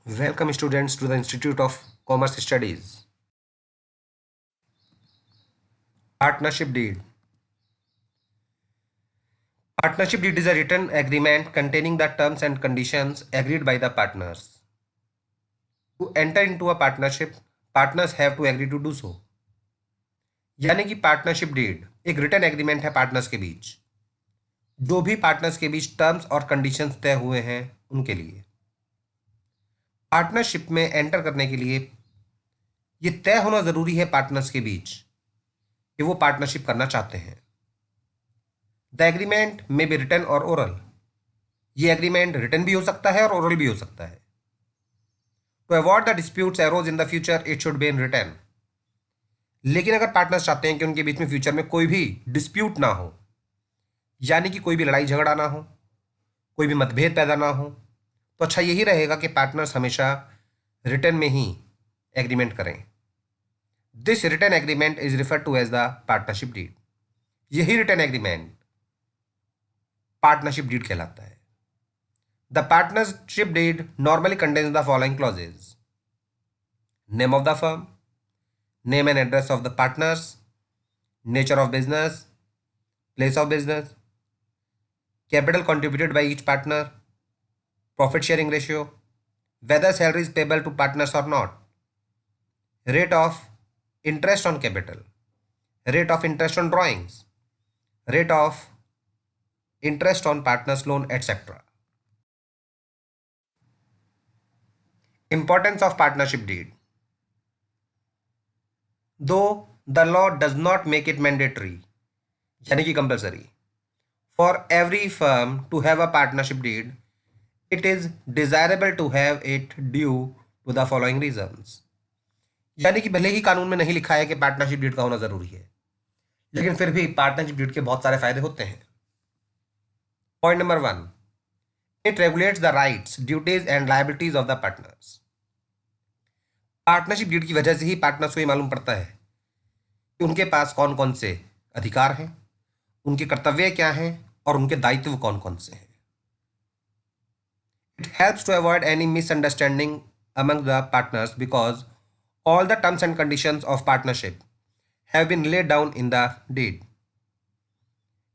Welcome students to the Institute of Commerce Studies. Partnership deed. Partnership deed is a written agreement containing the terms and conditions agreed by the partners. To enter into a partnership, partners have to agree to do so. यानी कि partnership deed एक written agreement है partners के बीच, जो भी partners के बीच terms और conditions तय हुए हैं उनके लिए। पार्टनरशिप में एंटर करने के लिए ये तय होना ज़रूरी है पार्टनर्स के बीच कि वो पार्टनरशिप करना चाहते हैं। द एग्रीमेंट में बी रिटन और ओरल। ये एग्रीमेंट रिटन भी हो सकता है और ओरल भी हो सकता है। To avoid the disputes arose in the future it should be in written. लेकिन अगर पार्टनर्स चाहते हैं कि उनके बीच में फ्यूचर में कोई भी डिस्प्यूट ना हो, यानी कि कोई भी लड़ाई झगड़ा ना हो, कोई भी मतभेद पैदा ना हो, तो अच्छा यही रहेगा कि पार्टनर्स हमेशा रिटन में ही एग्रीमेंट करें। This written agreement is refer to as the partnership deed. यही रिटन एग्रीमेंट पार्टनरशिप डीड कहलाता है। The partnership deed normally contains the following clauses: name of the firm, name and address of the partners, nature of business, place of business, capital contributed by each partner, profit sharing ratio, whether salary is payable to partners or not, rate of interest on capital, rate of interest on drawings, rate of interest on partners loan, etc. Importance of partnership deed. Though the law does not make it mandatory, यानी कि compulsory, for every firm to have a partnership deed, it is desirable to have it due to the following reasons. यानी कि भले ही कानून में नहीं लिखा है कि पार्टनरशिप डीड का होना जरूरी है, लेकिन फिर भी पार्टनरशिप डीड के बहुत सारे फायदे होते हैं। Point number 1, it regulates the rights, duties and liabilities of the partners. Partnership deed की वजह से ही पार्टनर्स को ये मालूम पड़ता है कि उनके पास कौन कौन से अधिकार हैं, उनके कर्तव्य क्या हैं और उनके दायित्व कौन कौन से हैं। It helps to avoid any misunderstanding among the partners because all the terms and conditions of partnership have been laid down in the deed.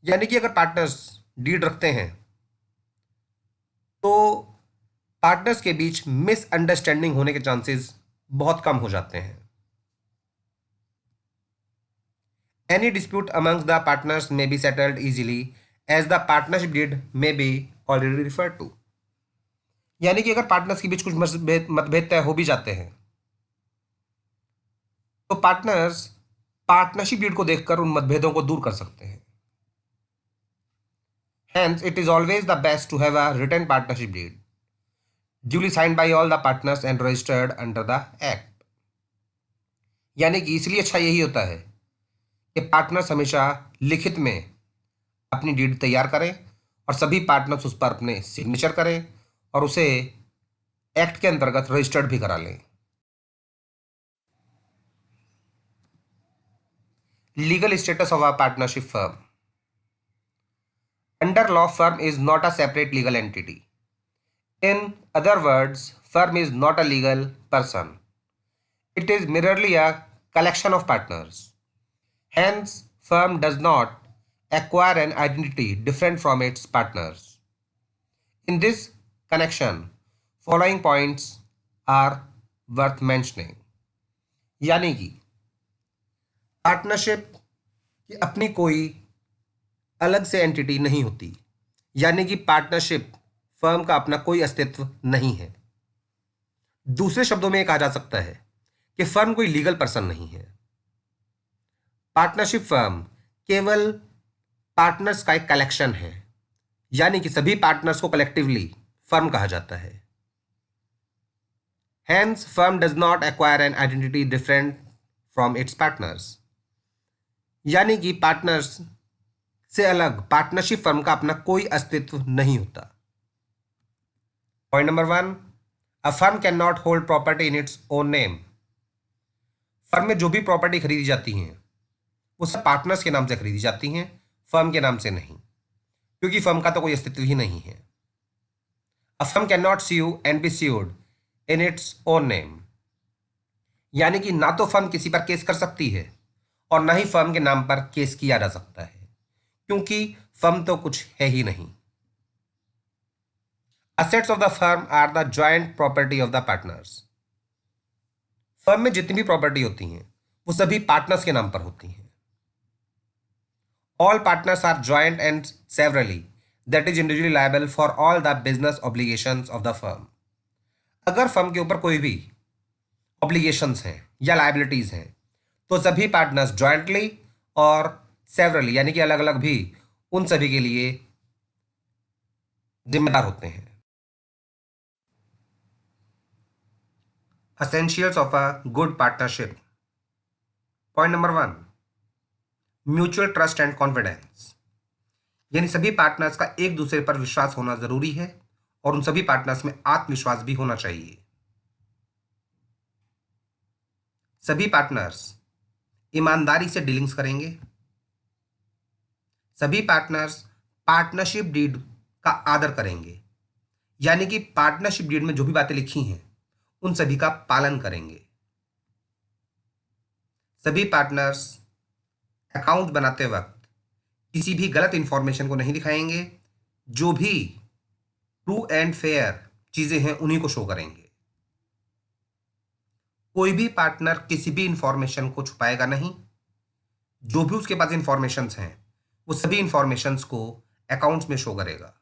यानी कि अगर पार्टनर्स डीड रखते हैं तो पार्टनर्स के बीच मिसअंडरस्टैंडिंग होने के चांसेस बहुत कम हो जाते हैं। Any dispute amongst the partners may be settled easily as the partnership deed may be already referred to। यानी कि अगर पार्टनर्स के बीच कुछ मतभेद तय हो भी जाते हैं तो पार्टनर्स पार्टनरशिप डीड को देखकर उन मतभेदों को दूर कर सकते हैं। Hence, it is always the best to have a written partnership deed duly signed by all the partners and registered under the act। यानी कि इसलिए अच्छा यही होता है कि पार्टनर्स हमेशा लिखित में अपनी डीड तैयार करें और सभी पार्टनर्स उस पर अपने सिग्नेचर करें और उसे एक्ट के अंतर्गत रजिस्टर्ड भी करा लें। Legal status of a partnership firm. Under law firm is not a separate legal entity. In other words, firm is not a legal person, it is merely a collection of partners। Hence, firm does not acquire an identity different from its partners। In this connection, following points are worth mentioning। यानी कि partnership की अपनी कोई अलग से entity नहीं होती, यानी कि पार्टनरशिप फर्म का अपना कोई अस्तित्व नहीं है। दूसरे शब्दों में यह कहा जा सकता है कि फर्म कोई लीगल पर्सन नहीं है। पार्टनरशिप फर्म केवल पार्टनर्स का एक कलेक्शन है, यानी कि सभी पार्टनर्स को कलेक्टिवली फर्म कहा जाता है। Hence, firm does not acquire an identity different from its partners। यानी कि पार्टनर्स से अलग पार्टनरशिप फर्म का अपना कोई अस्तित्व नहीं होता। Point number 1, a firm can not hold property in its own name. Firm में जो भी प्रॉपर्टी खरीदी जाती हैं वो सब पार्टनर्स के नाम से खरीदी जाती हैं, फर्म के नाम से नहीं, क्योंकि फर्म का तो कोई अस्तित्व ही नहीं है। A firm can not sue and be sued in its own name, यानी कि ना तो फर्म किसी पर केस कर सकती है और ना ही फर्म के नाम पर केस किया जा सकता है, क्योंकि फर्म तो कुछ है ही नहीं। Assets of the firm are the joint property of the partners. Firm में जितनी भी प्रॉपर्टी होती हैं वो सभी पार्टनर्स के नाम पर होती हैं। All partners are joint and severally that is individually liable for all the business obligations of the firm. अगर फर्म के ऊपर कोई भी ऑब्लिगेशंस हैं या लायबिलिटीज हैं तो सभी पार्टनर्स जॉइंटली और सेवरली यानी कि अलग अलग भी उन सभी के लिए जिम्मेदार होते हैं। Essentials of a good partnership. Point number 1, mutual trust and confidence, यानी सभी पार्टनर्स का एक दूसरे पर विश्वास होना जरूरी है और उन सभी पार्टनर्स में आत्मविश्वास भी होना चाहिए। सभी पार्टनर्स ईमानदारी से डीलिंग्स करेंगे। सभी पार्टनर्स पार्टनरशिप डीड का आदर करेंगे, यानी कि पार्टनरशिप डीड में जो भी बातें लिखी हैं उन सभी का पालन करेंगे। सभी पार्टनर्स अकाउंट बनाते वक्त किसी भी गलत इंफॉर्मेशन को नहीं दिखाएंगे, जो भी ट्रू एंड फेयर चीजें हैं उन्हीं को शो करेंगे। कोई भी पार्टनर किसी भी इंफॉर्मेशन को छुपाएगा नहीं। जो भी उसके पास इंफॉर्मेशंस हैं वो सभी इंफॉर्मेशंस को अकाउंट्स में शो करेगा।